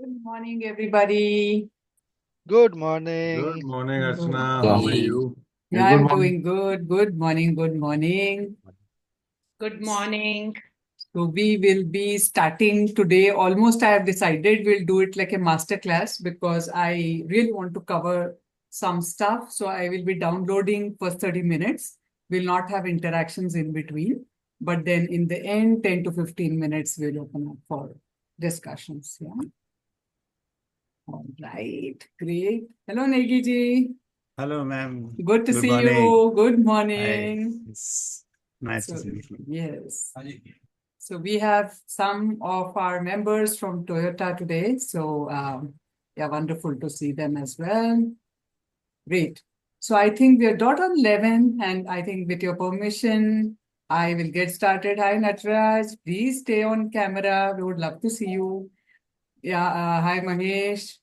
Good morning, everybody. Good Good morning. morning, Good Archana. How are morning. you? Yeah, Good I'm morning. doing good. Good morning. Good morning. Good morning. So we will be starting today. Almost I have decided we'll do it like a master class because I really want to cover some stuff. So I will be downloading first 30 minutes. We'll not have interactions in between. But then in the end, 10 to 15 minutes, we'll open up for discussions. Yeah. All right. Great. Hello, Negi ji. Hello, ma'am. Good to Good see morning. you. Good Hi. morning. It's nice to So, see you. yes. So we have some of our members from Toyota today. So, yeah, wonderful to see them as well. Great. So I think we are dot on 11, and I think with your permission, I will get started. Hi, Natraj. Please stay on camera. We would love to see you. Yeah, hi, Mahesh.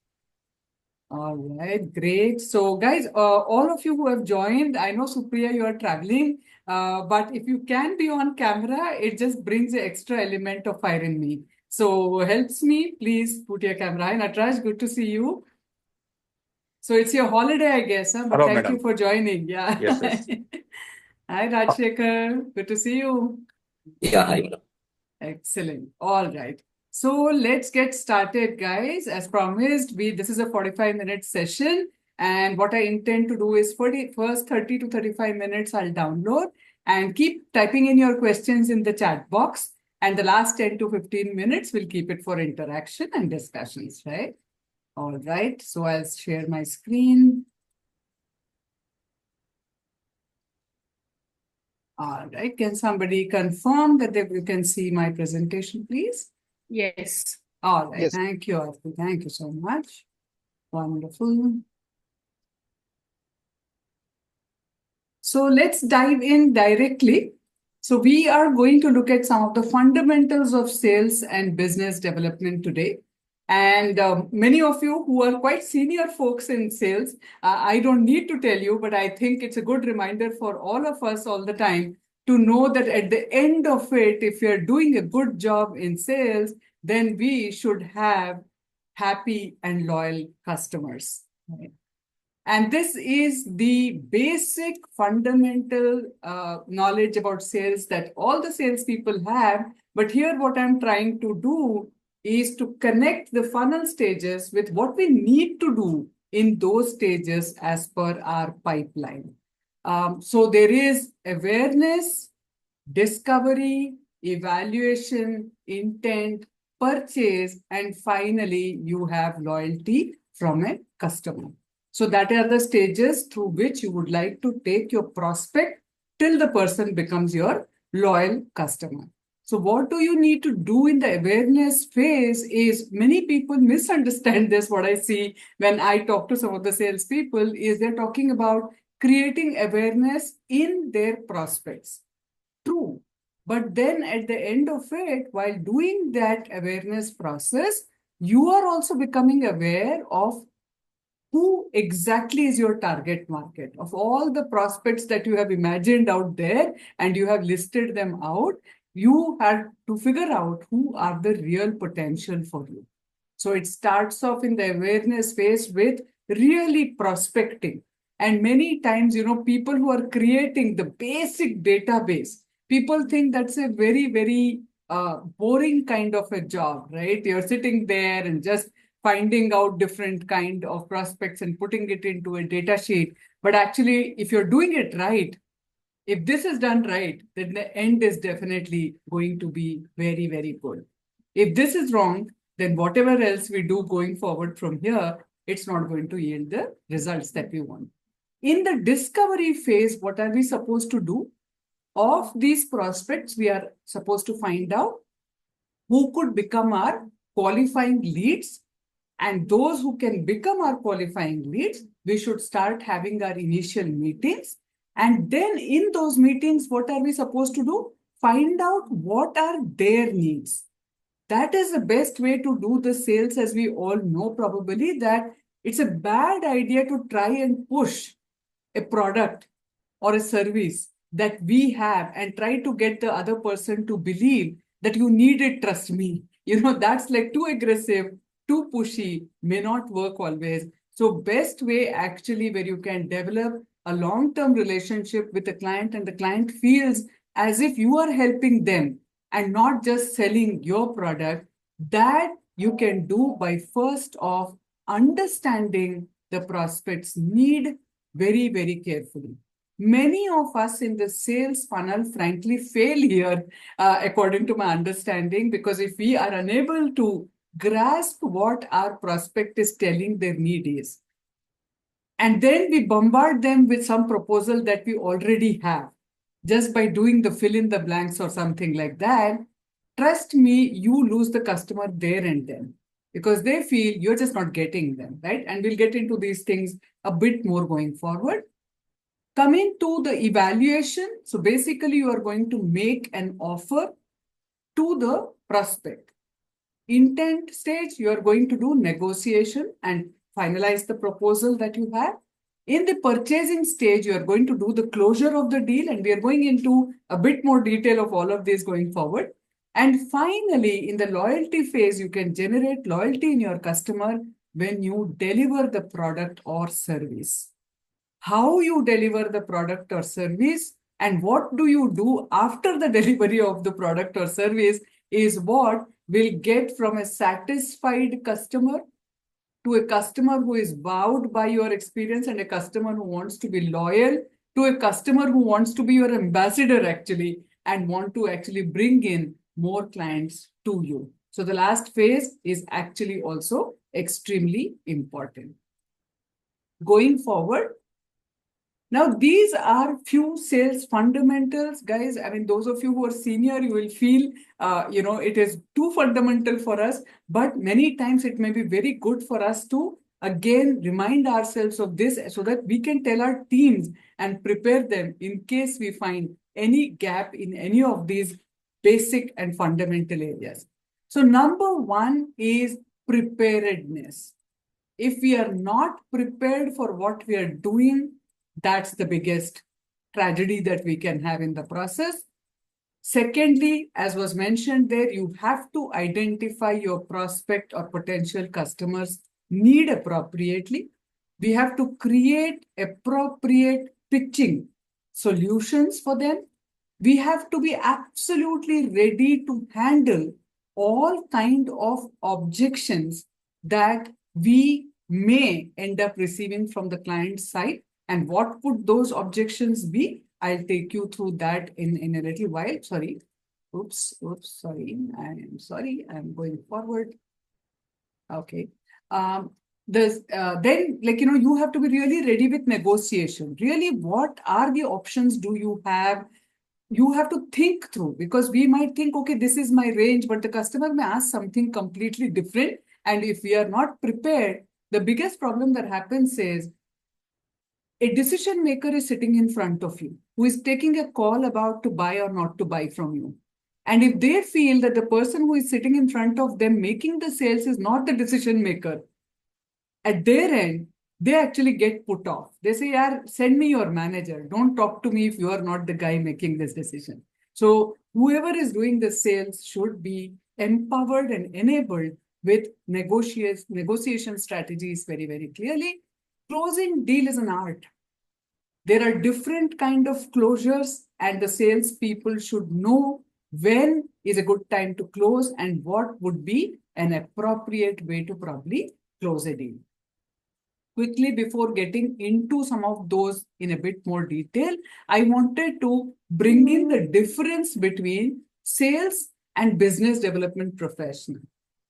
All right, great. So, guys, all of you who have joined, I know Supriya, you are traveling, but if you can be on camera, it just brings an extra element of fire in me. So, helps me. Please put your camera. Hi, Natraj, good to see you. So, it's your holiday, I guess, huh? But Hello, thank you madam. for joining. Yeah. Yes, yes. Hi, Rajshekhar. Good to see you. Yeah, hi, madam. Excellent. All right. So let's get started, guys. As promised, this is a 45-minute session. And what I intend to do is for the first 30 to 35 minutes, I'll download and keep typing in your questions in the chat box. And the last 10 to 15 minutes, we'll keep it for interaction and discussions, right? All right. So I'll share my screen. All right. Can somebody confirm that you can see my presentation, please? Yes. All right. Yes. Thank you, Arti. Thank you so much. Wonderful. So let's dive in directly. So we are going to look at some of the fundamentals of sales and business development today. And many of you who are quite senior folks in sales, I don't need to tell you, but I think it's a good reminder for all of us all the time to know that at the end of it, if you're doing a good job in sales, then we should have happy and loyal customers. Right? And this is the basic fundamental knowledge about sales that all the salespeople have. But here, what I'm trying to do is to connect the funnel stages with what we need to do in those stages as per our pipeline. So there is awareness, discovery, evaluation, intent, purchase, and finally, you have loyalty from a customer. So that are the stages through which you would like to take your prospect till the person becomes your loyal customer. So what do you need to do in the awareness phase is many people misunderstand this. What I see when I talk to some of the salespeople is they're talking about creating awareness in their prospects. True. But then at the end of it, while doing that awareness process, you are also becoming aware of who exactly is your target market. Of all the prospects that you have imagined out there and you have listed them out, you have to figure out who are the real potential for you. So it starts off in the awareness phase with really prospecting. And many times, people who are creating the basic database, people think that's a very, very boring kind of a job, right? You're sitting there and just finding out different kind of prospects and putting it into a data sheet. But actually, if you're doing it right, if this is done right, then the end is definitely going to be very, very good. If this is wrong, then whatever else we do going forward from here, it's not going to yield the results that we want. In the discovery phase, what are we supposed to do? Of these prospects, we are supposed to find out who could become our qualifying leads. And those who can become our qualifying leads, we should start having our initial meetings. And then in those meetings, what are we supposed to do? Find out what are their needs. That is the best way to do the sales, as we all know probably that it's a bad idea to try and push a product or a service that we have and try to get the other person to believe that you need it, trust me. That's like too aggressive. too pushy may not work always. So best way actually where you can develop a long-term relationship with the client and the client feels as if you are helping them and not just selling your product, that you can do by first off understanding the prospect's need very, very carefully. Many of us in the sales funnel, frankly, fail here, according to my understanding, because if we are unable to grasp what our prospect is telling their need is, and then we bombard them with some proposal that we already have, just by doing the fill in the blanks or something like that, trust me, you lose the customer there and then because they feel you're just not getting them, right? And we'll get into these things a bit more going forward. Coming to the evaluation, so basically you are going to make an offer to the prospect. Intent stage, you are going to do negotiation and finalize the proposal that you have. In the purchasing stage, you are going to do the closure of the deal, and we are going into a bit more detail of all of this going forward. And finally, in the loyalty phase, you can generate loyalty in your customer when you deliver the product or service. How you deliver the product or service and what do you do after the delivery of the product or service is what will get from a satisfied customer to a customer who is wowed by your experience and a customer who wants to be loyal to a customer who wants to be your ambassador actually and want to actually bring in more clients to you. So the last phase is actually also extremely important. Going forward, now, these are few sales fundamentals, guys. I mean, those of you who are senior, you will feel, it is too fundamental for us. But many times it may be very good for us to, again, remind ourselves of this so that we can tell our teams and prepare them in case we find any gap in any of these basic and fundamental areas. So number one is preparedness. If we are not prepared for what we are doing, that's the biggest tragedy that we can have in the process. Secondly, as was mentioned there, you have to identify your prospect or potential customers' need appropriately. We have to create appropriate pitching solutions for them. We have to be absolutely ready to handle all kind of objections that we may end up receiving from the client side. And what would those objections be? I'll take you through that in a little while. Sorry. Sorry. I'm going forward. Okay. Then, you have to be really ready with negotiation. Really, what are the options do you have? You have to think through because we might think, okay, this is my range, but the customer may ask something completely different. And if we are not prepared, the biggest problem that happens is a decision maker is sitting in front of you who is taking a call about to buy or not to buy from you. And if they feel that the person who is sitting in front of them making the sales is not the decision maker, at their end, they actually get put off. They say, "Yaar, send me your manager. Don't talk to me if you are not the guy making this decision." So whoever is doing the sales should be empowered and enabled with negotiation strategies very, very clearly. Closing deal is an art. There are different kind of closures and the sales people should know when is a good time to close and what would be an appropriate way to probably close a deal. Quickly, before getting into some of those in a bit more detail, I wanted to bring in the difference between sales and business development professional.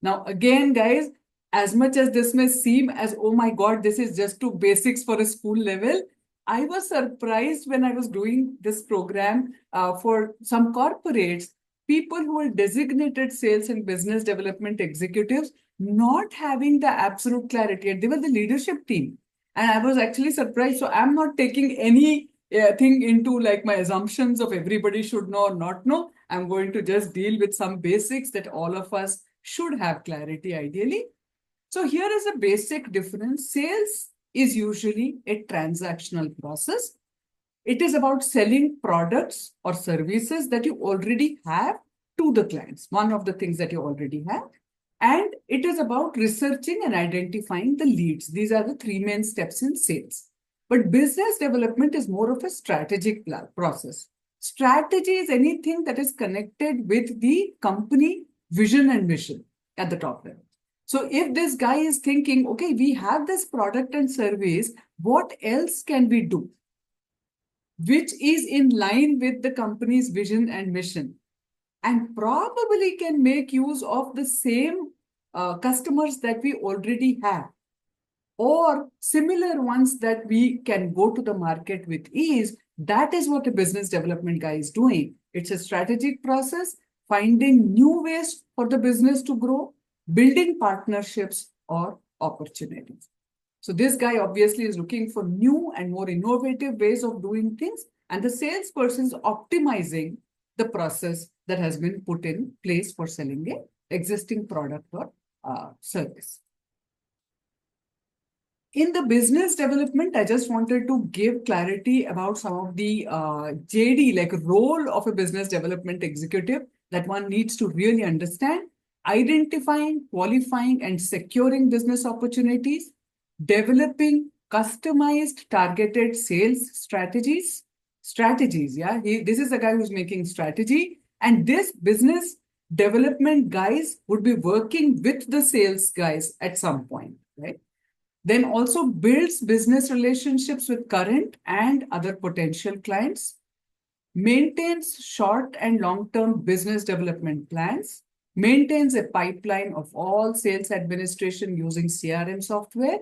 Now, again, guys, as much as this may seem as, oh my God, this is just too basics for a school level, I was surprised when I was doing this program for some corporates, people who are designated sales and business development executives not having the absolute clarity. And they were the leadership team. And I was actually surprised. So I'm not taking any thing into like my assumptions of everybody should know or not know. I'm going to just deal with some basics that all of us should have clarity ideally. So here is a basic difference. Sales is usually a transactional process. It is about selling products or services that you already have to the clients. One of the things that you already have. And it is about researching and identifying the leads. These are the three main steps in sales. But business development is more of a strategic process. Strategy is anything that is connected with the company vision and mission at the top level. So if this guy is thinking, okay, we have this product and service, what else can we do? Which is in line with the company's vision and mission, and probably can make use of the same customers that we already have, or similar ones that we can go to the market with ease. That is what a business development guy is doing. It's a strategic process, finding new ways for the business to grow, building partnerships or opportunities. So this guy obviously is looking for new and more innovative ways of doing things, and the salesperson is optimizing the process that has been put in place for selling an existing product or service. In the business development, I just wanted to give clarity about some of the JD, like role of a business development executive that one needs to really understand: identifying, qualifying, and securing business opportunities, developing customized targeted sales strategies. Yeah. This is the guy who's making strategy. And this business development guys would be working with the sales guys at some point, right? Then also builds business relationships with current and other potential clients, maintains short and long-term business development plans, maintains a pipeline of all sales administration using CRM software,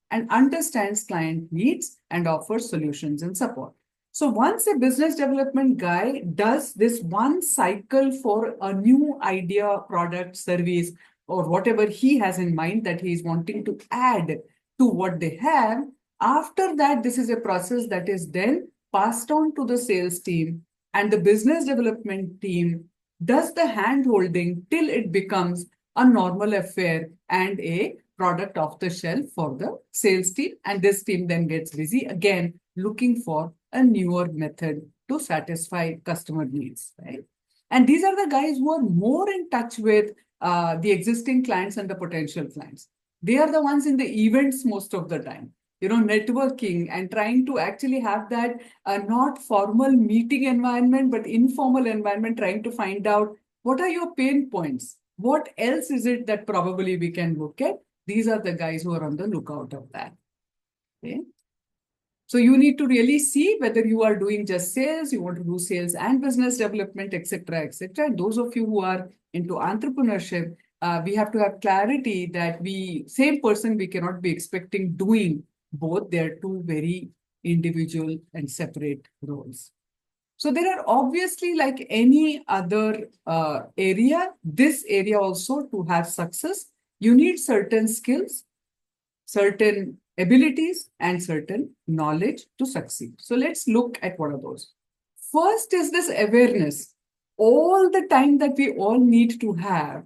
and understands client needs and offers solutions and support. So once a business development guy does this one cycle for a new idea, product, service, or whatever he has in mind that he is wanting to add to what they have, after that, this is a process that is then passed on to the sales team, and the business development team does the hand-holding till it becomes a normal affair and a product off the shelf for the sales team. And this team then gets busy again looking for a newer method to satisfy customer needs, right? And these are the guys who are more in touch with the existing clients and the potential clients. They are the ones in the events most of the time, networking and trying to actually have that not formal meeting environment, but informal environment, trying to find out what are your pain points? What else is it that probably we can look at? These are the guys who are on the lookout of that. Okay. So you need to really see whether you are doing just sales, you want to do sales and business development, etc., etc. And those of you who are into entrepreneurship, we have to have clarity that same person, we cannot be expecting doing both. They're two very individual and separate roles. So there are obviously, like any other area, this area also, to have success, you need certain skills, certain abilities, and certain knowledge to succeed. So let's look at what are those. First is this awareness all the time that we all need to have,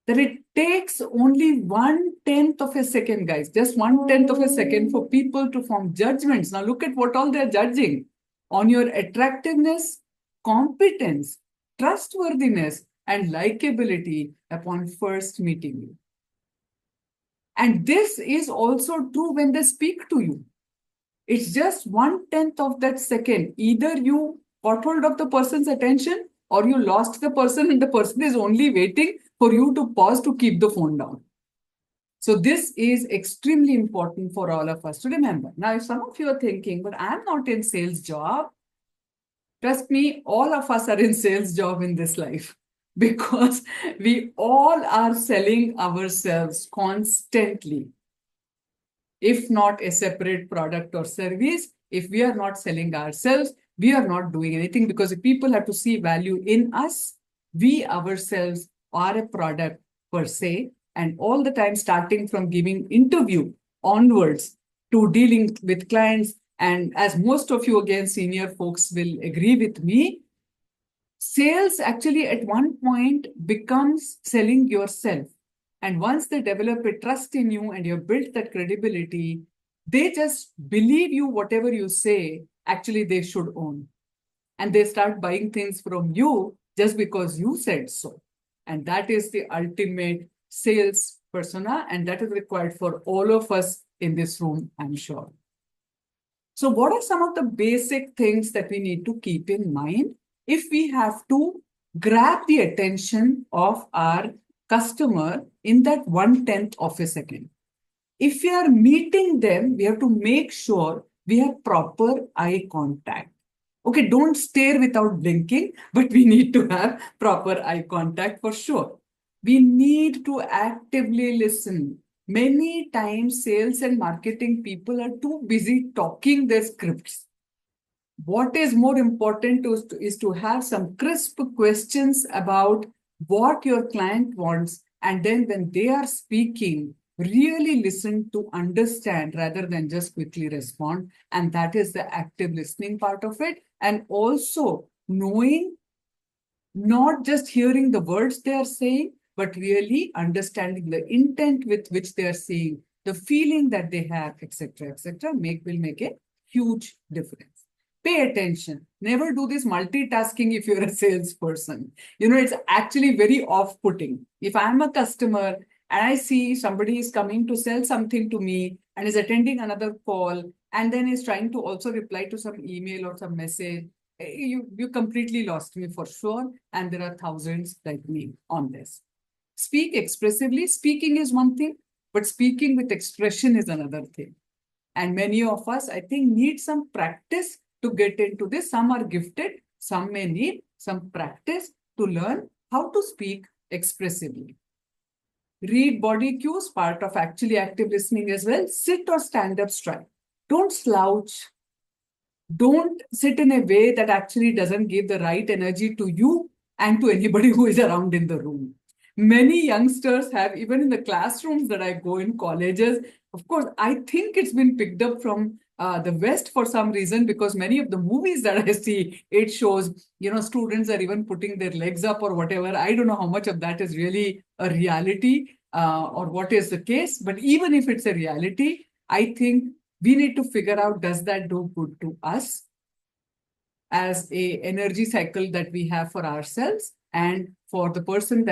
that it takes only 1/10 of a second, guys, just 1/10 of a second for people to form judgments. Now look at what all they're judging on your attractiveness, competence, trustworthiness, and likability upon first meeting you. And this is also true when they speak to you. It's just 1/10 of that second. Either you got hold of the person's attention or you lost the person, and the person is only waiting for you to pause to keep the phone down. So this is extremely important for all of us to remember. Now, if some of you are thinking, but I'm not in sales job, trust me, all of us are in sales job in this life, because we all are selling ourselves constantly. If not a separate product or service, if we are not selling ourselves, we are not doing anything, because if people have to see value in us, we ourselves are a product per se. And all the time, starting from giving interview onwards to dealing with clients, and as most of you, again, senior folks will agree with me, sales actually at one point becomes selling yourself. And once they develop a trust in you and you've built that credibility, they just believe you, whatever you say, actually they should own. And they start buying things from you just because you said so. And that is the ultimate sales persona, and that is required for all of us in this room, I'm sure. So what are some of the basic things that we need to keep in mind if we have to grab the attention of our customer in that 1/10 of a second? If we are meeting them, we have to make sure we have proper eye contact. Okay, don't stare without blinking, but we need to have proper eye contact for sure. We need to actively listen. Many times, sales and marketing people are too busy talking their scripts. What is more important is to have some crisp questions about what your client wants. And then when they are speaking, really listen to understand rather than just quickly respond. And that is the active listening part of it. And also knowing, not just hearing the words they are saying, but really understanding the intent with which they are saying, the feeling that they have, etc., etc., will make a huge difference. Pay attention. Never do this multitasking if you're a salesperson. It's actually very off-putting. If I'm a customer and I see somebody is coming to sell something to me and is attending another call and then is trying to also reply to some email or some message, you completely lost me for sure. And there are thousands like me on this. Speak expressively. Speaking is one thing, but speaking with expression is another thing. And many of us, I think, need some practice to get into this. Some are gifted, some may need some practice to learn how to speak expressively. Read body cues, part of actually active listening as well. Sit or stand up straight. Don't slouch. Don't sit in a way that actually doesn't give the right energy to you and to anybody who is around in the room. Many youngsters have, even in the classrooms that I go in colleges, of course, I think it's been picked up from the West for some reason, because many of the movies that I see, it shows, students are even putting their legs up or whatever. I don't know how much of that is really a reality or what is the case. But even if it's a reality, I think we need to figure out, does that do good to us as a energy cycle that we have for ourselves and for the person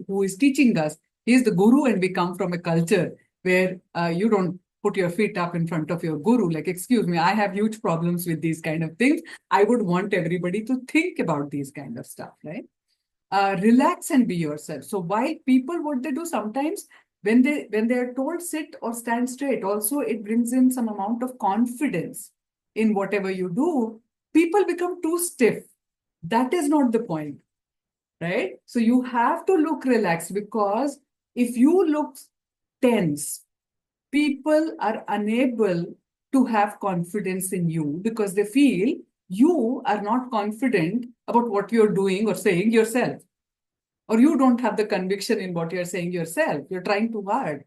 who is teaching us? He is the guru, and we come from a culture where you don't put your feet up in front of your guru. Like, excuse me, I have huge problems with these kind of things. I would want everybody to think about these kind of stuff, right? Relax and be yourself. So while people, what they do sometimes, when they are told sit or stand straight, also it brings in some amount of confidence in whatever you do. People become too stiff. That is not the point, right? So you have to look relaxed, because if you look tense, people are unable to have confidence in you because they feel you are not confident about what you're doing or saying yourself. Or you don't have the conviction in what you're saying yourself. You're trying too hard.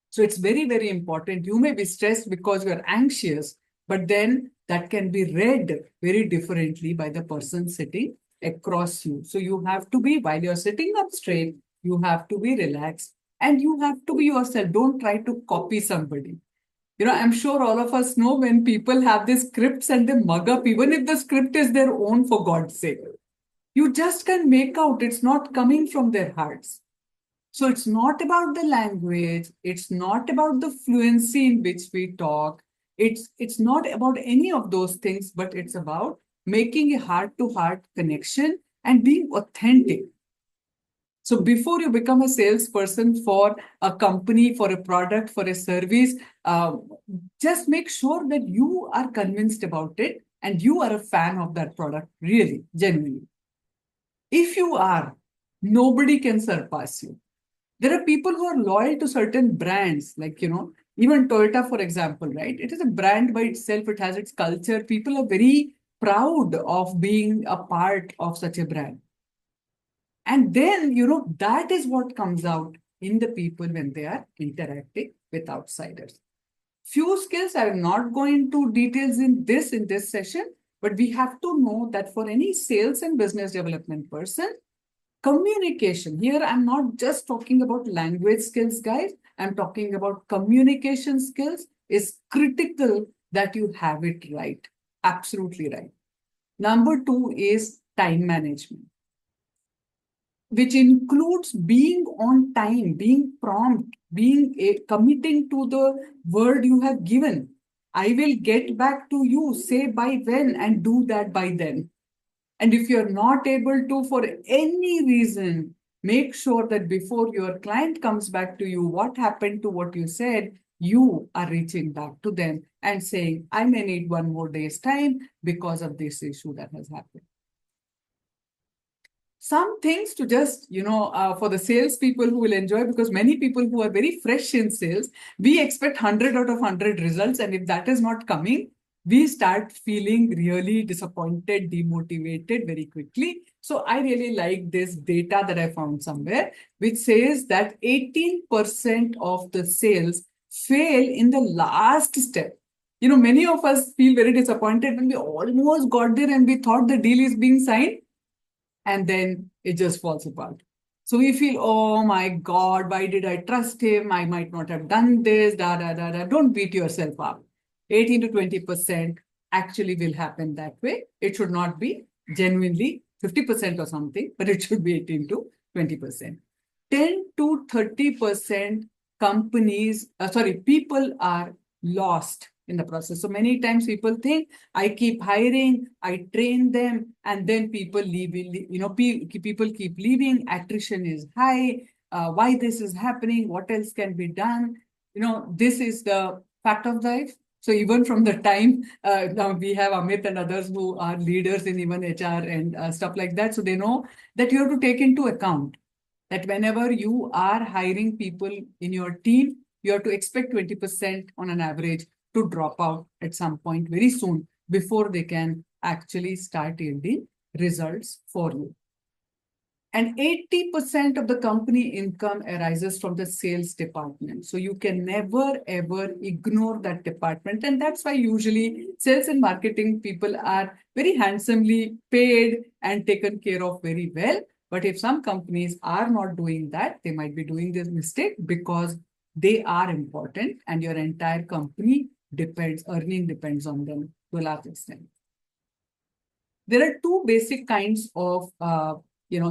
So it's very, very important. You may be stressed because you're anxious, but then that can be read very differently by the person sitting across you. So you have to be, while you're sitting up straight, you have to be relaxed and you have to be yourself. Don't try to copy somebody. I'm sure all of us know when people have these scripts and they mug up, even if the script is their own, for God's sake. You just can make out it's not coming from their hearts. So it's not about the language. It's not about the fluency in which we talk. It's not about any of those things, but it's about making a heart-to-heart connection and being authentic. So before you become a salesperson for a company, for a product, for a service, just make sure that you are convinced about it and you are a fan of that product, really, genuinely. If you are, nobody can surpass you. There are people who are loyal to certain brands, like, even Toyota, for example, right? It is a brand by itself. It has its culture. People are very proud of being a part of such a brand. And then, that is what comes out in the people when they are interacting with outsiders. Few skills, I will not go into details in this session, but we have to know that for any sales and business development person, communication, here I'm not just talking about language skills, guys. I'm talking about communication skills is critical that you have it right. Absolutely right. Number 2 is time management. which includes being on time, being prompt, committing to the word you have given. I will get back to you, say by when, and do that by then. And if you're not able to, for any reason, make sure that before your client comes back to you, what happened to what you said, you are reaching back to them and saying, I may need one more day's time because of this issue that has happened. Some things to just, for the salespeople who will enjoy, because many people who are very fresh in sales, we expect 100 out of 100 results. And if that is not coming, we start feeling really disappointed, demotivated very quickly. So I really like this data that I found somewhere, which says that 18% of the sales fail in the last step. Many of us feel very disappointed when we almost got there and we thought the deal is being signed, and then it just falls apart. So we feel, oh my God, why did I trust him? I might not have done this, da, da, da, da. Don't beat yourself up. 18 to 20% actually will happen that way. It should not be genuinely 50% or something, but it should be 18 to 20%. 10 to 30% people are lost in the process. So many times people think, I keep hiring, I train them, and then people leave. People keep leaving. Attrition is high. Why this is happening? What else can be done? This is the fact of life. So even from the time now we have Amit and others who are leaders in even HR and stuff like that. So they know that you have to take into account that whenever you are hiring people in your team, you have to expect 20% on an average to drop out at some point very soon before they can actually start yielding results for you. And 80% of the company income arises from the sales department. So you can never, ever ignore that department. And that's why usually sales and marketing people are very handsomely paid and taken care of very well. But if some companies are not doing that, they might be doing this mistake because they are important and your entire company earning depends on them to a large extent. There are two basic kinds of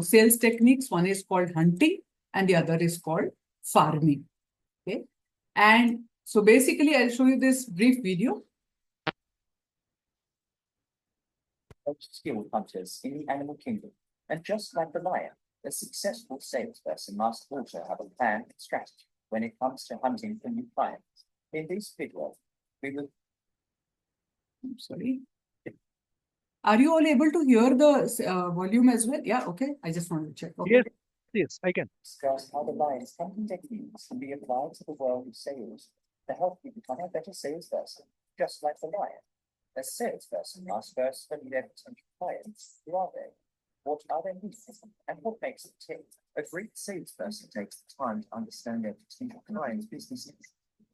sales techniques. One is called hunting and the other is called farming. Okay. And so basically, I'll show you this brief video. Skilled hunters in the animal kingdom. And just like the lion, a successful salesperson must also have a plan and strategy when it comes to hunting for new clients. In this video, we will... Sorry. Are you all able to hear the volume as well? Yeah, okay. I just wanted to check. Okay. Yes, I can. Discuss how the lion's hunting techniques can be applied to the world of sales to help you become a better salesperson, just like the lion. A salesperson must first study their potential clients. Who are they? What are their needs? And what makes them tick? A great salesperson takes the time to understand their potential clients' businesses,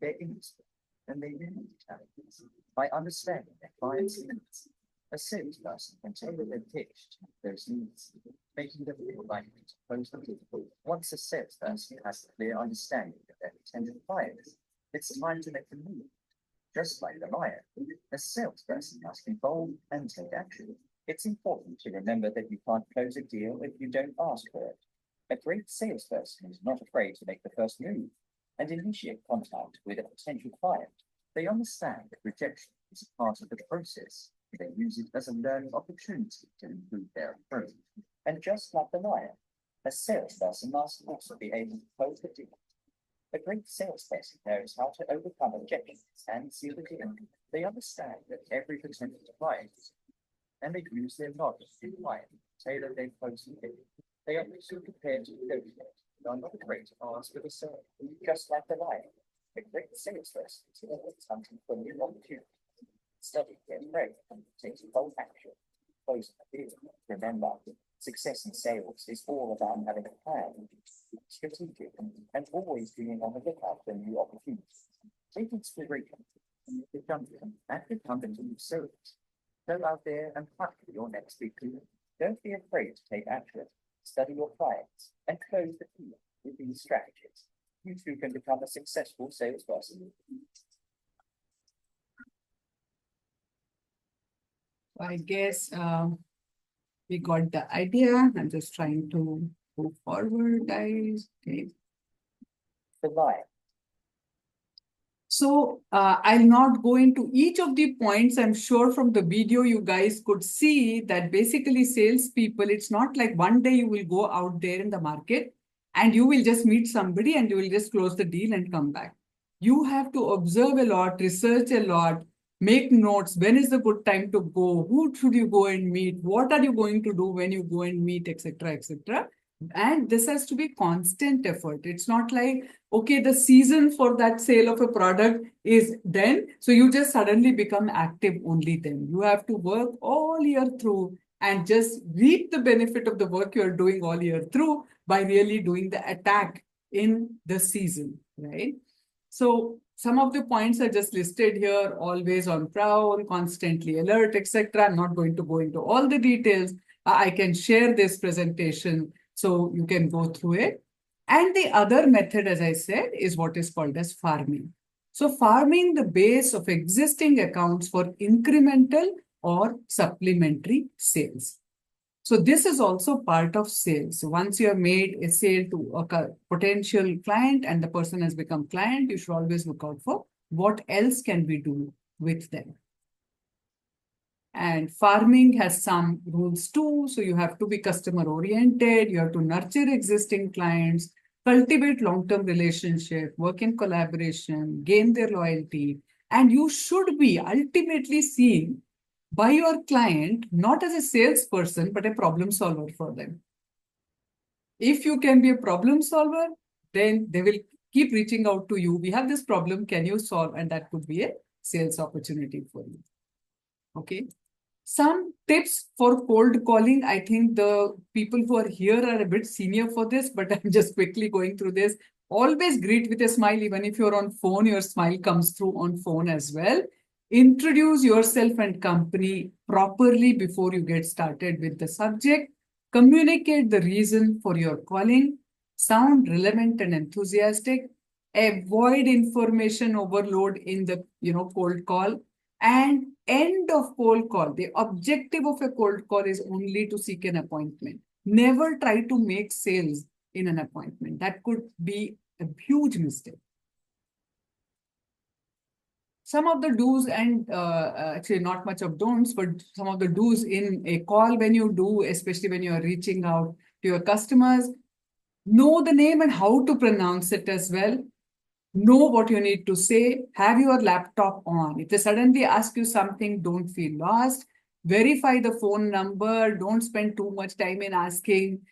their industry, and their unique challenges. By understanding their clients' needs, a salesperson can tailor their pitch to those needs, making them feel like to close the deal. Once a salesperson has a clear understanding of their potential clients, it's time to make the move. Just like the lion, a salesperson must be bold and take action. It's important to remember that you can't close a deal if you don't ask for it. A great salesperson is not afraid to make the first move and initiate contact with a potential client. They understand that rejection is a part of the process. They use it as a learning opportunity to improve their approach. And just like the lion, a salesperson must also be able to close the deal. A great salesperson knows how to overcome objections and seal the deal. They understand that every potential client, and they use their knowledge to tailor their closing deal. They are also prepared to negotiate. They are not afraid to ask for the sale. Just like the lion, a great salesperson is always hunting for new opportunities. Study their prey and takes bold action. Closing the deal. Remember, success in sales is all about having a plan, strategic, and always being on the lookout for new opportunities. Take inspiration from the junction and the company you serve. Go out there and hunt for your next big deal. Don't be afraid to take action. Study your clients and close the deal with these strategies. You too can become a successful salesperson. I guess we got the idea. I'm just trying to Go forward, guys. Okay. The lion. So I'll not go into each of the points. I'm sure from the video you guys could see that basically salespeople, it's not like one day you will go out there in the market and you will just meet somebody and you will just close the deal and come back. You have to observe a lot, research a lot, make notes. When is the good time to go? Who should you go and meet? What are you going to do when you go and meet, etc., etc. And this has to be constant effort. It's not like, okay, the season for that sale of a product is then, so you just suddenly become active only then. You have to work all year through and just reap the benefit of the work you're doing all year through by really doing the attack in the season, right? So some of the points are just listed here: always on prowl, constantly alert, etc. I'm not going to go into all the details. I can share this presentation so you can go through it. And the other method, as I said, is what is called as farming. So farming the base of existing accounts for incremental or supplementary sales. So this is also part of sales. So once you have made a sale to a potential client and the person has become client, you should always look out for what else can we do with them. And farming has some rules too. So you have to be customer oriented. You have to nurture existing clients, cultivate long-term relationship, work in collaboration, gain their loyalty. And you should be ultimately seen by your client, not as a salesperson, but a problem solver for them. If you can be a problem solver, then they will keep reaching out to you. We have this problem, can you solve? And that could be a sales opportunity for you. Okay. Some tips for cold calling. I think the people who are here are a bit senior for this, but I'm just quickly going through this. Always greet with a smile. Even if you're on phone, your smile comes through on phone as well. Introduce yourself and company properly before you get started with the subject. Communicate the reason for your calling. Sound relevant and enthusiastic. Avoid information overload in the cold call. And end of cold call. The objective of a cold call is only to seek an appointment. Never try to make sales in an appointment. That could be a huge mistake. Some of the do's and actually not much of don'ts, but some of the do's in a call when you do, especially when you are reaching out to your customers, know the name and how to pronounce it as well. Know what you need to say. Have your laptop on. If they suddenly ask you something, don't feel lost. Verify the phone number. Don't spend too much time in asking,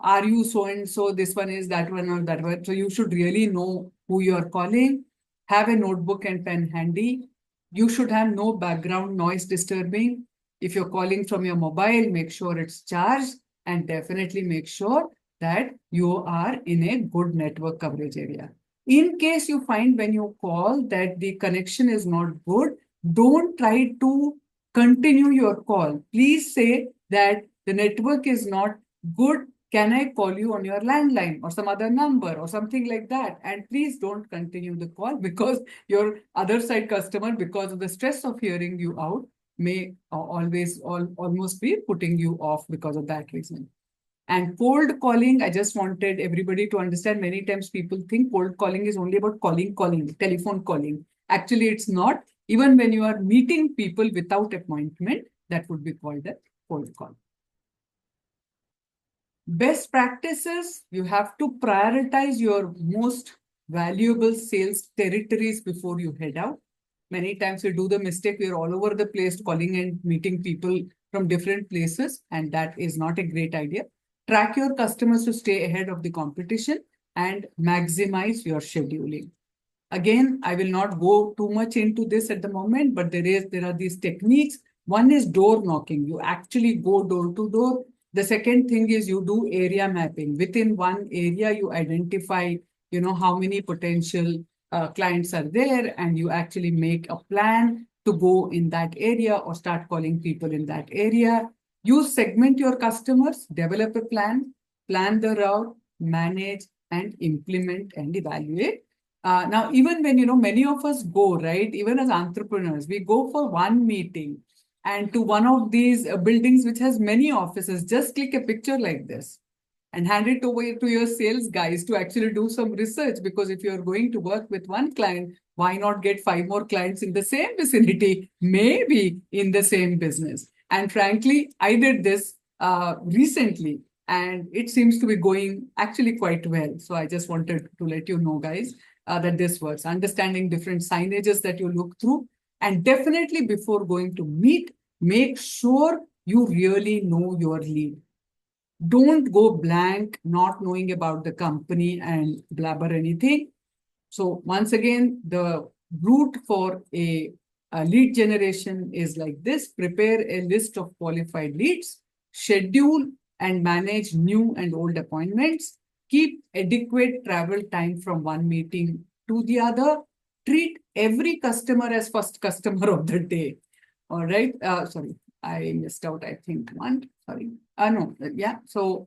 are you so-and-so, this one is that one or that one. So you should really know who you are calling. Have a notebook and pen handy. You should have no background noise disturbing. If you're calling from your mobile, make sure it's charged and definitely make sure that you are in a good network coverage area. In case you find when you call that the connection is not good, don't try to continue your call. Please say that the network is not good. Can I call you on your landline or some other number or something like that? And please don't continue the call because your other side customer, because of the stress of hearing you out, may almost be putting you off because of that reason. And cold calling, I just wanted everybody to understand, many times people think cold calling is only about calling, telephone calling. Actually, it's not. Even when you are meeting people without appointment, that would be called a cold call. Best practices, you have to prioritize your most valuable sales territories before you head out. Many times we do the mistake, we're all over the place calling and meeting people from different places, and that is not a great idea. Track your customers to stay ahead of the competition and maximize your scheduling. Again, I will not go too much into this at the moment, but there are these techniques. One is door knocking. You actually go door to door. The second thing is you do area mapping. Within one area, you identify, how many potential clients are there, and you actually make a plan to go in that area or start calling people in that area. You segment your customers, develop a plan the route, manage and implement and evaluate. Now, even when, many of us go, right, even as entrepreneurs, we go for one meeting and to one of these buildings which has many offices, just click a picture like this. and hand it over to your sales guys to actually do some research. Because if you're going to work with one client, why not get 5 more clients in the same vicinity, maybe in the same business? And frankly, I did this recently, and it seems to be going actually quite well. So I just wanted to let you know, guys, that this works. Understanding different signages that you look through, and definitely before going to meet, make sure you really know your lead. Don't go blank, not knowing about the company and blabber anything. So once again, the route for a lead generation is like this: prepare a list of qualified leads, schedule and manage new and old appointments, keep adequate travel time from one meeting to the other, treat every customer as first customer of the day. All right. Sorry, I missed out, I think, one. Sorry. No, yeah. So,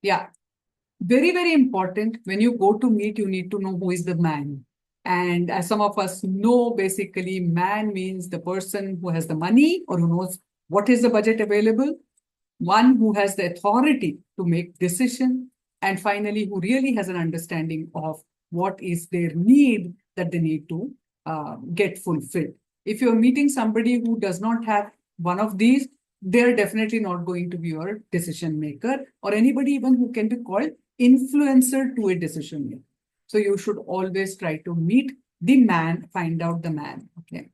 yeah. Very, very important. When you go to meet, you need to know who is the man. And as some of us know, basically, man means the person who has the money or who knows what is the budget available, one who has the authority to make decision, and finally, who really has an understanding of what is their need that they need to get fulfilled. If you're meeting somebody who does not have one of these, they're definitely not going to be your decision maker, or anybody even who can be called influencer to a decision maker. So you should always try to meet the man, find out the man. Okay.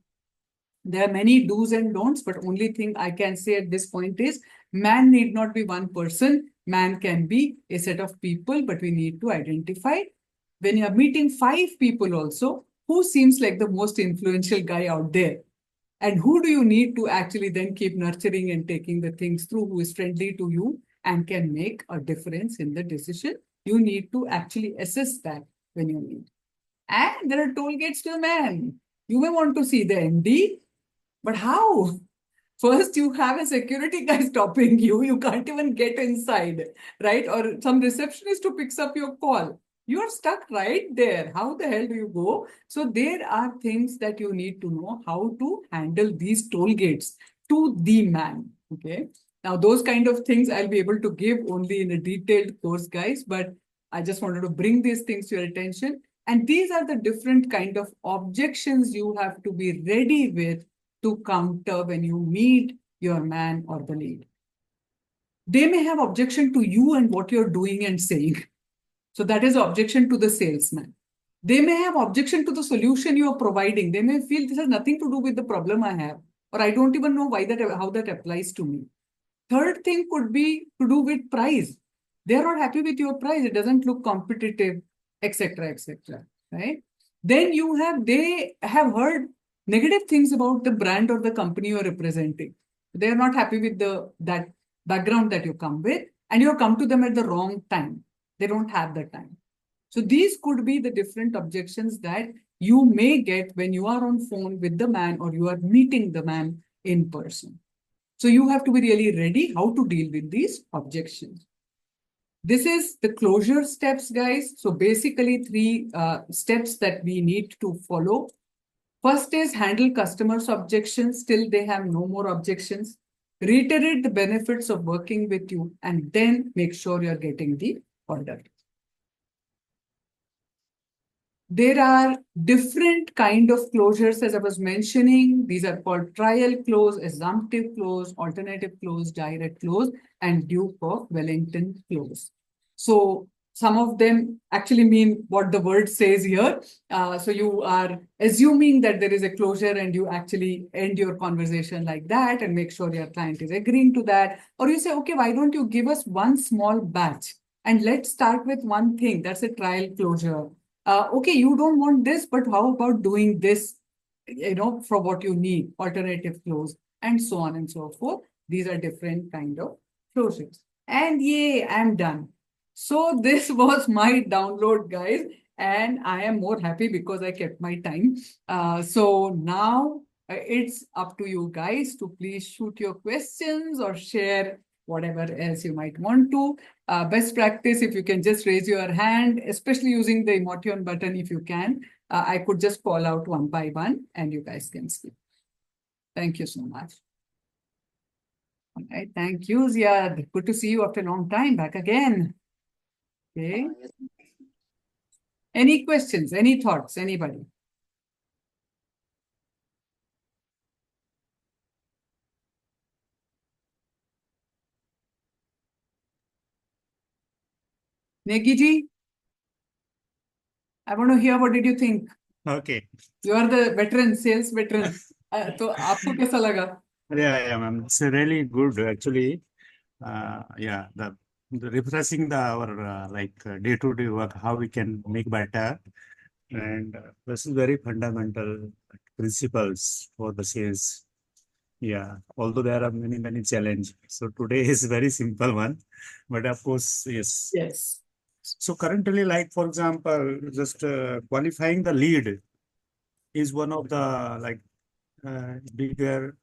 There are many do's and don'ts, but only thing I can say at this point is man need not be one person. Man can be a set of people, but we need to identify when you are meeting 5 people also, who seems like the most influential guy out there. And who do you need to actually then keep nurturing and taking the things through, who is friendly to you and can make a difference in the decision? You need to actually assess that when you meet. And there are toll gates to a man. You may want to see the MD, but how? First, you have a security guy stopping you. You can't even get inside, right? Or some receptionist who picks up your call. You're stuck right there. How the hell do you go? So there are things that you need to know how to handle these toll gates to the man. Okay. Now, those kind of things I'll be able to give only in a detailed course, guys, but I just wanted to bring these things to your attention. And these are the different kind of objections you have to be ready with to counter when you meet your man or the lead. They may have objection to you and what you're doing and saying. So that is objection to the salesman. They may have objection to the solution you are providing. They may feel this has nothing to do with the problem I have, or I don't even know how that applies to me. Third thing could be to do with price. They're not happy with your price. It doesn't look competitive, etc., etc. Right? Then they have heard negative things about the brand or the company you're representing. They're not happy with that background that you come with, and you come to them at the wrong time. They don't have the time. So these could be the different objections that you may get when you are on phone with the man or you are meeting the man in person. So you have to be really ready how to deal with these objections. This is the closure steps, guys. So basically 3 steps that we need to follow. First is handle customers' objections till they have no more objections. Reiterate the benefits of working with you, and then make sure you're getting the order. There are different kind of closures, as I was mentioning. These are called trial close, assumptive close, alternative close, direct close, and Duke of Wellington close. So some of them actually mean what the word says here. So you are assuming that there is a closure and you actually end your conversation like that and make sure your client is agreeing to that. Or you say, okay, why don't you give us one small batch and let's start with one thing. That's a trial closure. Okay, you don't want this, but how about doing this, for what you need, alternative close, and so on and so forth. These are different kind of closures. And yay, I'm done. So this was my download, guys, and I am more happy because I kept my time. So now it's up to you guys to please shoot your questions or share whatever else you might want to. Best practice, if you can just raise your hand, especially using the emoticon button if you can. I could just call out one by one and you guys can speak. Thank you so much. All right, thank you, Ziad. Good to see you after a long time. Back again. Okay. Any questions? Any thoughts? Anybody? Negi ji, I want to hear, what did you think? Okay. You are the veteran, sales veteran. तो आपको कैसा लगा? Yeah, ma'am. It's really good actually. Yeah, the refreshing our day-to-day work, how we can make better, and this is very fundamental principles for the sales. Yeah, although there are many challenges. So today is very simple one, but of course, yes. Yes. So currently, like for example, just qualifying the lead is one of the bigger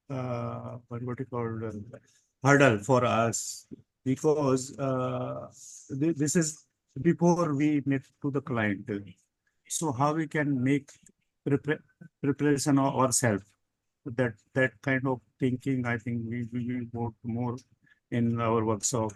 what you call hurdle for us, because this is before we meet to the client. So how we can make prepare preparation of ourselves, that kind of thinking, I think we will go more in our workshop.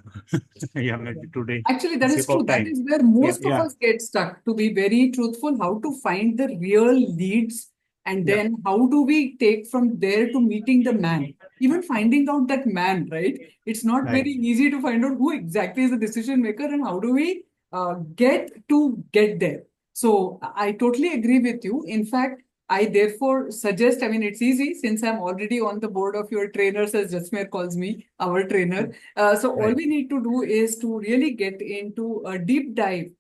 Yeah, maybe today. Actually, that is Sake true. of That time. is where Yeah, most of yeah, us get stuck. To be very truthful, how to find the real leads, and yeah. then how do we take from there to meeting the man? Even finding out that man, right? It's not Right. very easy to find out who exactly is the decision maker and how do we get there. So I totally agree with you. In fact, I therefore suggest, I mean, it's easy since I'm already on the board of your trainers, as Jasmeer calls me, our trainer. So all Right. we need to do is to really get into a deep dive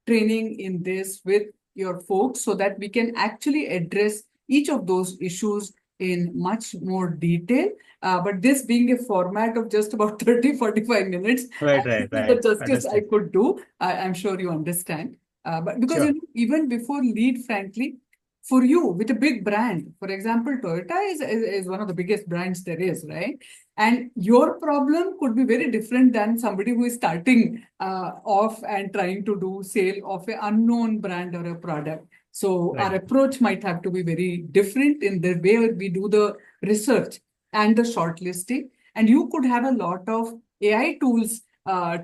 training in this with your folks so that we can actually address each of those issues in much more detail. But this being a format of just about 30-45 minutes, Right, this right, is the right. justice I Understand. could do. I'm sure you understand. But because Sure. even before lead, frankly, for you with a big brand, for example, Toyota is one of the biggest brands there is, right? And your problem could be very different than somebody who is starting off and trying to do sale of an unknown brand or a product. So our Right. approach might have to be very different in the way we do the research and the shortlisting. And you could have a lot of AI tools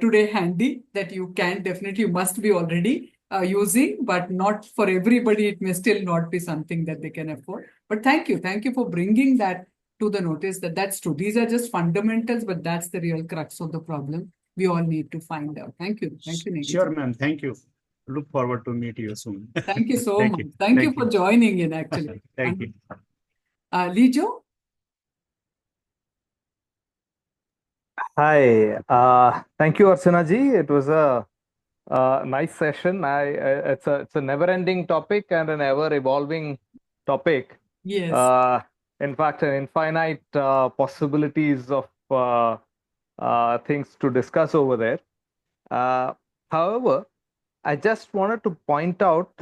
today handy that you can definitely, you must be already using, but not for everybody. It may still not be something that they can afford. But thank you. Thank you for bringing that to the notice that that's true. These are just fundamentals, but that's the real crux of the problem. We all need to find out. Thank you. Thank you, Negi. Sure, ma'am. Thank you. Look forward to meet you soon. Thank you so Thank much. you. Thank you Thank for you. joining in, actually. Thank you. Lijo? Hi, thank you, Archana ji. It was a nice session. It's a never-ending topic and an ever-evolving topic. Yes. In fact, an infinite possibilities of things to discuss over there. However, I just wanted to point out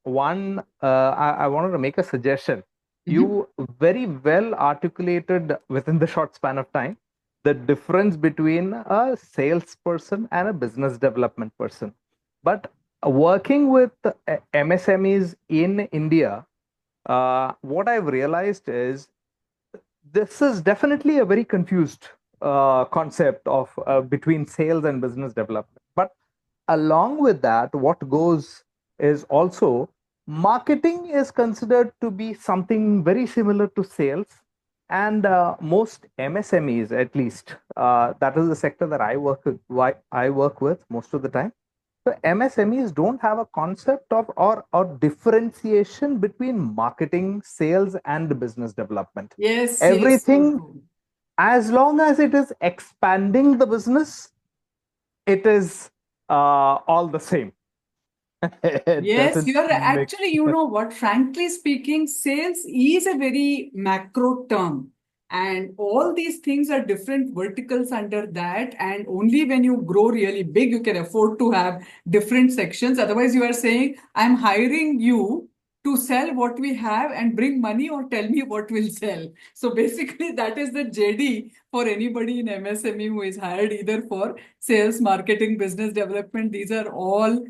one. I wanted to make a suggestion. You very well articulated within the short span of time the difference between a salesperson and a business development person. But working with MSMEs in India, what I've realized is this is definitely a very confused concept of between sales and business development. But along with that, what goes is also marketing is considered to be something very similar to sales. And most MSMEs, at least, that is the sector that I work with most of the time. So MSMEs don't have a concept of or differentiation between marketing, sales, and business development. Yes, yes, so Everything, true. as long as it is expanding the business, it is all the same. It Yes, doesn't you're make actually, you know what, frankly speaking, sales is a very macro term. And all these things are different verticals under that. And only when you grow really big, you can afford to have different sections. Otherwise, you are saying, I'm hiring you to sell what we have and bring money or tell me what we'll sell. So basically, that is the JD for anybody in MSME who is hired either for sales, marketing, business development. These are all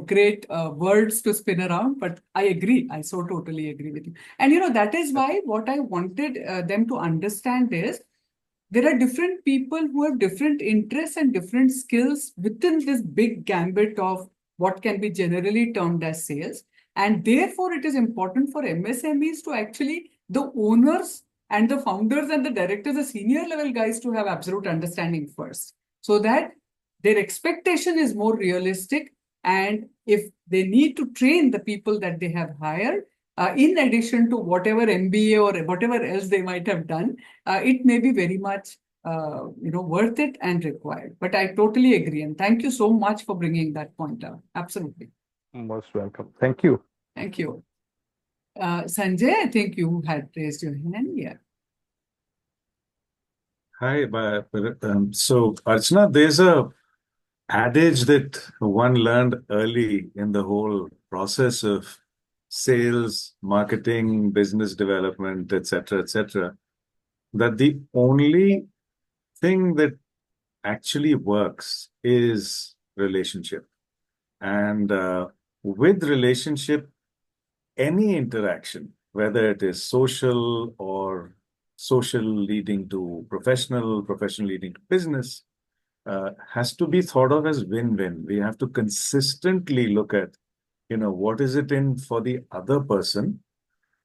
great words to spin around, but I agree. I so totally agree with you. And, that is why what I wanted them to understand is there are different people who have different interests and different skills within this big gambit of what can be generally termed as sales. And therefore, it is important for MSMEs to actually, the owners and the founders and the directors, the senior level guys, to have absolute understanding first, so that their expectation is more realistic. And if they need to train the people that they have hired, in addition to whatever MBA or whatever else they might have done, it may be very much worth it and required. But I totally agree. And thank you so much for bringing that point up. Absolutely. Most welcome. Thank you. Thank you. Sanjay, I think you had raised your hand. Yeah. Hi, so Archana, there's a adage that one learned early in the whole process of sales, marketing, business development, etc., that the only thing that actually works is relationship. And with relationship, any interaction, whether it is social or social leading to professional, professional leading to business, has to be thought of as win-win. We have to consistently look at, what is it in for the other person?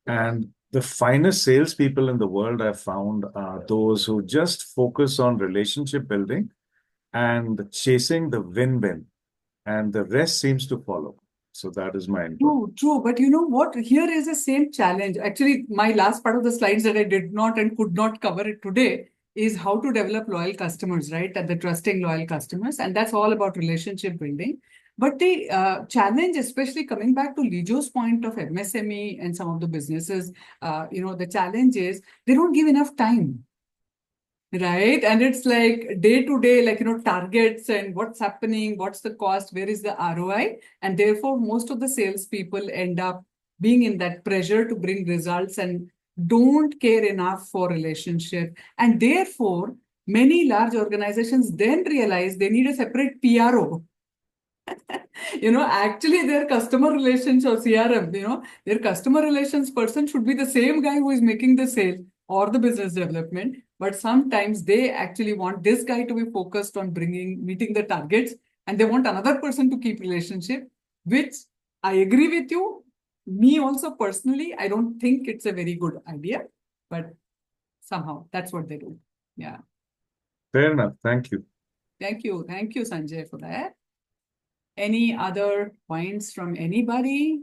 And the finest salespeople in the world I've found are those who just focus on relationship building and chasing the win-win, and the rest seems to follow. So that is my input. True. But you know what? Here is the same challenge. Actually, my last part of the slides that I did not and could not cover it today is how to develop loyal customers, right? And the trusting loyal customers. And that's all about relationship building. But the challenge, especially coming back to Lijo's point of MSME and some of the businesses, the challenge is they don't give enough time. Right. And it's like day to day, like, targets and what's happening, what's the cost, where is the ROI? And therefore, most of the salespeople end up being in that pressure to bring results and don't care enough for relationship. And therefore, many large organizations then realize they need a separate PRO. Actually, their customer relations or CRM, their customer relations person should be the same guy who is making the sale or the business development. But sometimes they actually want this guy to be focused on meeting the targets, and they want another person to keep relationship, which I agree with you. Me also personally, I don't think it's a very good idea, but somehow that's what they do. Yeah. Fair enough. Thank you. Thank you. Thank you, Sanjay, for that. Any other points from anybody?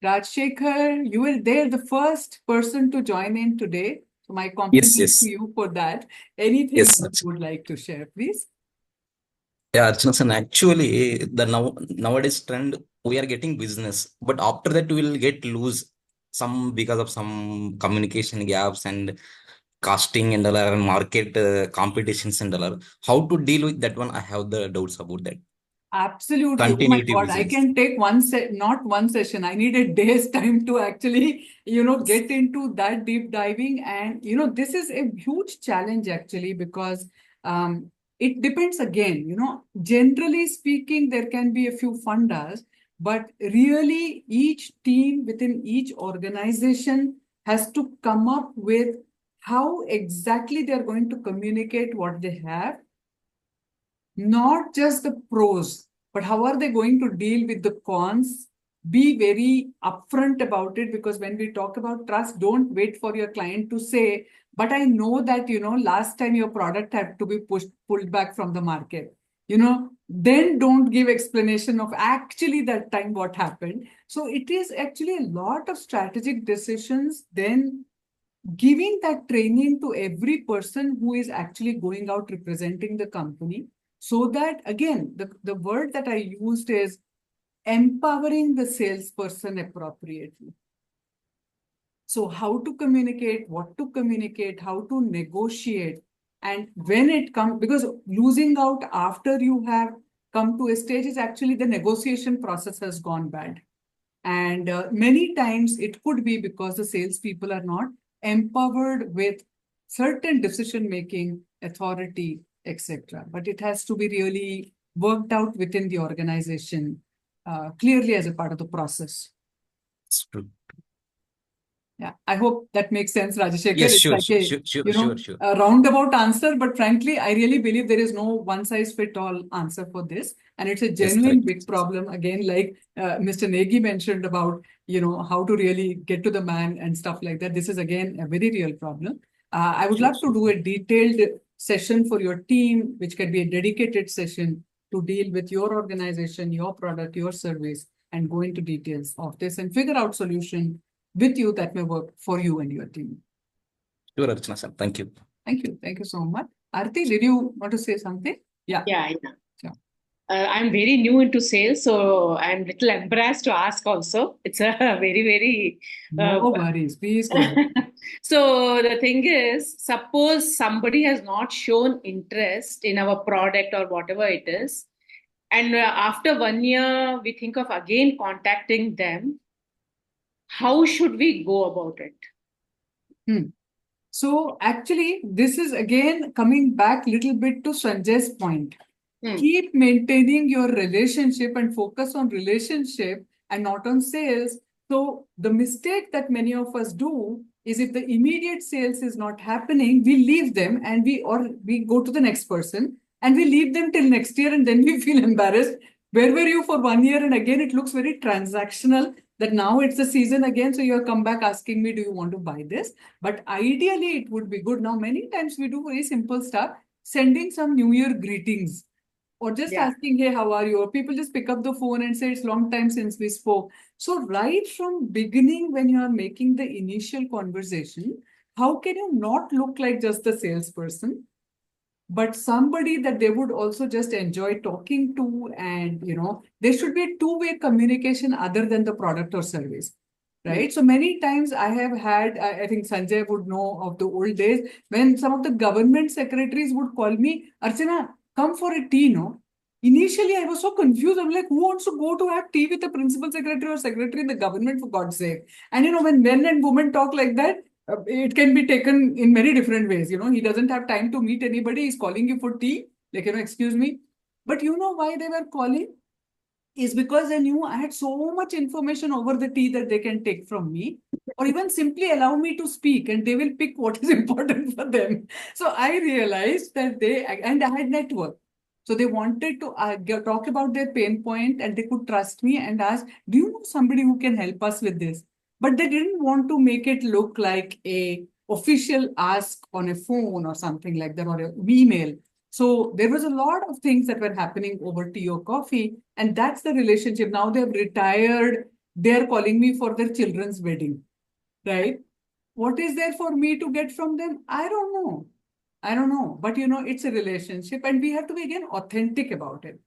Rajshekhar, you were there, the first person to join in today. So my compliments Yes. to you for that. Anything Yes, you would like to share, please? Yeah, Archana, actually, the nowadays trend, we are getting business, but after that we will get lose some because of some communication gaps and casting and all, and market competitions and all. How to deal with that one? I have the doubts about that. Absolutely. Oh my Continuity God, I business. can take not one session. I need a day's time to actually, get into that deep diving. And, this is a huge challenge actually, because it depends again, generally speaking, there can be a few fundas, but really each team within each organization has to come up with how exactly they're going to communicate what they have. Not just the pros, but how are they going to deal with the cons? Be very upfront about it, because when we talk about trust, don't wait for your client to say, but I know that, last time your product had to be pulled back from the market. Then don't give explanation of actually that time what happened. So it is actually a lot of strategic decisions, then giving that training to every person who is actually going out representing the company. So that, again, the word that I used is empowering the salesperson appropriately. So how to communicate, what to communicate, how to negotiate. And when it comes, because losing out after you have come to a stage is actually the negotiation process has gone bad. And many times it could be because the salespeople are not empowered with certain decision-making authority, etc. But it has to be really worked out within the organization clearly as a part of the process. It's true. Yeah, I hope that makes sense, Rajashekar. Yes, It's sure, like a, sure. a roundabout answer, but frankly, I really believe there is no one size fit all answer for this. And it's a Yes, genuine correct. big problem. Again, like Mr. Negi mentioned about, how to really get to the man and stuff like that. This is again a very real problem. I would Sure, love to do a detailed session for your team, which can be a dedicated session to deal with your organization, your product, your service, and go into details of this and figure out solution with you that may work for you and your team. Sure, Archana sir. Thank you. Thank you. Thank you so much. Aarti, did you want to say something? Yeah. Yeah. Sure. I'm very new into sales, so I'm little embarrassed to ask also. It's a very, No worries. Please go ahead. so the thing is, suppose somebody has not shown interest in our product or whatever it is, and after 1 year, we think of again contacting them. How should we go about it? So actually, this is again coming back a little bit to Sanjay's point. Keep maintaining your relationship and focus on relationship and not on sales. So the mistake that many of us do is if the immediate sales is not happening, we leave them and we go to the next person and we leave them till next year and then we feel embarrassed. Where were you for 1 year? And again, it looks very transactional that now it's the season again. So you come back asking me, do you want to buy this? But ideally, it would be good. Now, many times we do very simple stuff, sending some New Year greetings or just asking, hey, how are you? Or people just pick up the phone and say, it's long time since we spoke. So right from beginning, when you are making the initial conversation, how can you not look like just the salesperson, but somebody that they would also just enjoy talking to? And, there should be a two-way communication other than the product or service. Right. So many times I have had, I think Sanjay would know of the old days when some of the government secretaries would call me, Archana, come for a tea, no? Initially, I was so confused. I'm like, who wants to go to have tea with the principal secretary or secretary in the government, for God's sake? And, when men and women talk like that, it can be taken in many different ways. He doesn't have time to meet anybody. He's calling you for tea. Like, excuse me. But you know why they were calling? Is because they knew I had so much information over the tea that they can take from me, or even simply allow me to speak and they will pick what is important for them. So I realized that and I had network. So they wanted to talk about their pain point and they could trust me and ask, do you know somebody who can help us with this? But they didn't want to make it look like a official ask on a phone or something like that, or an email. So there was a lot of things that were happening over tea or coffee, and that's the relationship. Now they've retired. They're calling me for their children's wedding, right? What is there for me to get from them? I don't know. But it's a relationship and we have to be again authentic about it.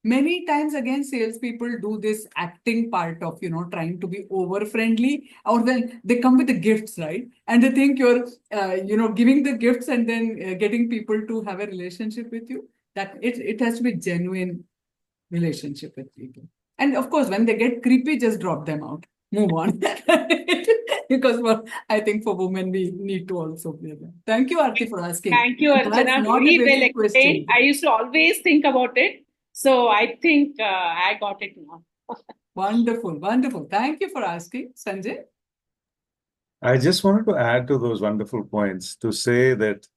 Many times again, salespeople do this acting part of, trying to be over friendly, or then they come with the gifts, right? And they think you're, giving the gifts and then getting people to have a relationship with you. That it has to be genuine relationship with people. And of course, when they get creepy, just drop them out. Move on. Because I think for women, we need to also play them. Thank you, Aarti, for asking. Thank you, That's Archana. not a Very well basic question. explained. I used to always think about it. So I think I got it now. Wonderful, wonderful. Thank you for asking, Sanjay. I just wanted to add to those wonderful points to say that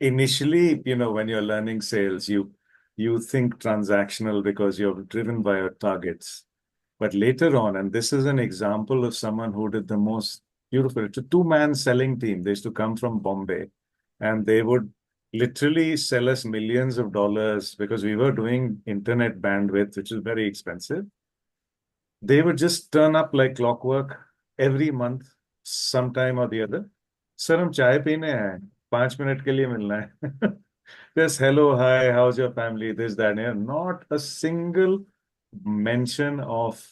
initially, when you're learning sales, you think transactional because you're driven by your targets. But later on, and this is an example of someone who did the most beautiful, it's a two-man selling team. They used to come from Bombay and they would literally sell us millions of dollars because we were doing internet bandwidth, which is very expensive. They would just turn up like clockwork every month, sometime or the other. Sir, हम चाय पीने हैं, 5 minute के लिए मिलना है. Just hello, hi, how's your family, this, that, and not a single mention of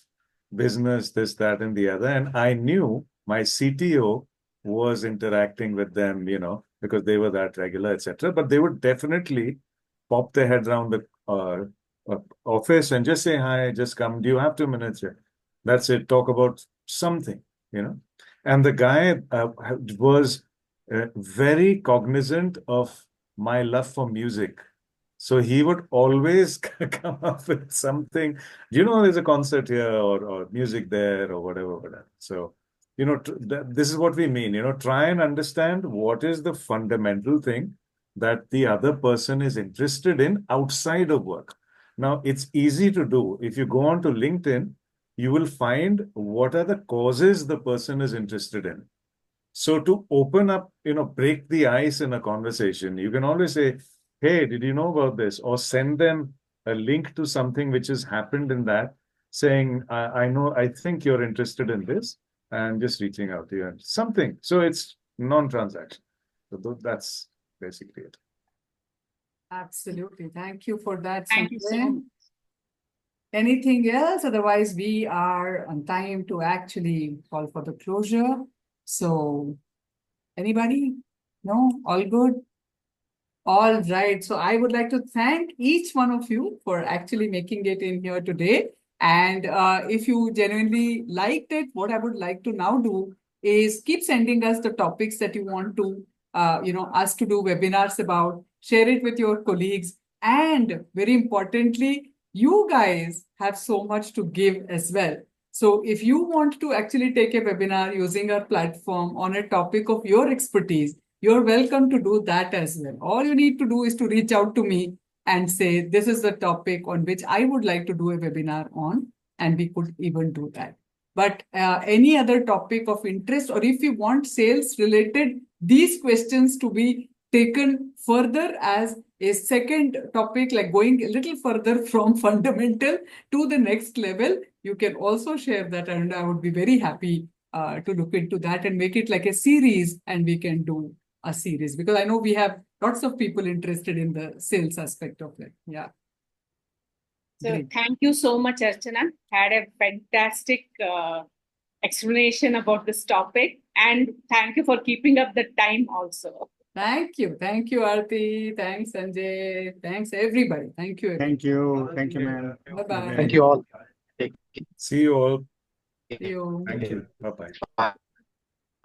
business, this, that, and the other. And I knew my CTO was interacting with them, because they were that regular, etc. But they would definitely pop their head around the office and just say hi, just come. Do you have 2 minutes here? That's it. Talk about something, And the guy was very cognizant of my love for music. So he would always come up with something. There's a concert here or music there or whatever. So this is what we mean, try and understand what is the fundamental thing that the other person is interested in outside of work. Now, it's easy to do. If you go on to LinkedIn, you will find what are the causes the person is interested in. So to open up, break the ice in a conversation, you can always say, hey, did you know about this? Or send them a link to something which has happened in that, saying, I think you're interested in this, and just reaching out to you and something. So it's non-transaction. So that's basically it. Absolutely. Thank you for that, Thank you so Sanjay. much. Anything else? Otherwise, we are on time to actually call for the closure. So, anybody? No? All good? All right. So, I would like to thank each one of you for actually making it in here today. And if you genuinely liked it, what I would like to now do is keep sending us the topics that you want to, us to do webinars about. Share it with your colleagues. And very importantly, you guys have so much to give as well. So if you want to actually take a webinar using our platform on a topic of your expertise, you're welcome to do that as well. All you need to do is to reach out to me and say, this is the topic on which I would like to do a webinar on, and we could even do that. But any other topic of interest, or if you want sales related, these questions to be taken further as a second topic, like going a little further from fundamental to the next level, you can also share that, and I would be very happy to look into that and make it like a series, and we can do a series, because I know we have lots of people interested in the sales aspect of it. Yeah. So Great. thank you so much, Archana. Had a fantastic explanation about this topic, and thank you for keeping up the time also. Thank you. Thank you, Aarti. Thanks, Sanjay. Thanks, everybody. Thank you. Thank you. Thank you, ma'am. Bye-bye. Thank you all. See you all. See you. Thank you. Bye-bye. Bye.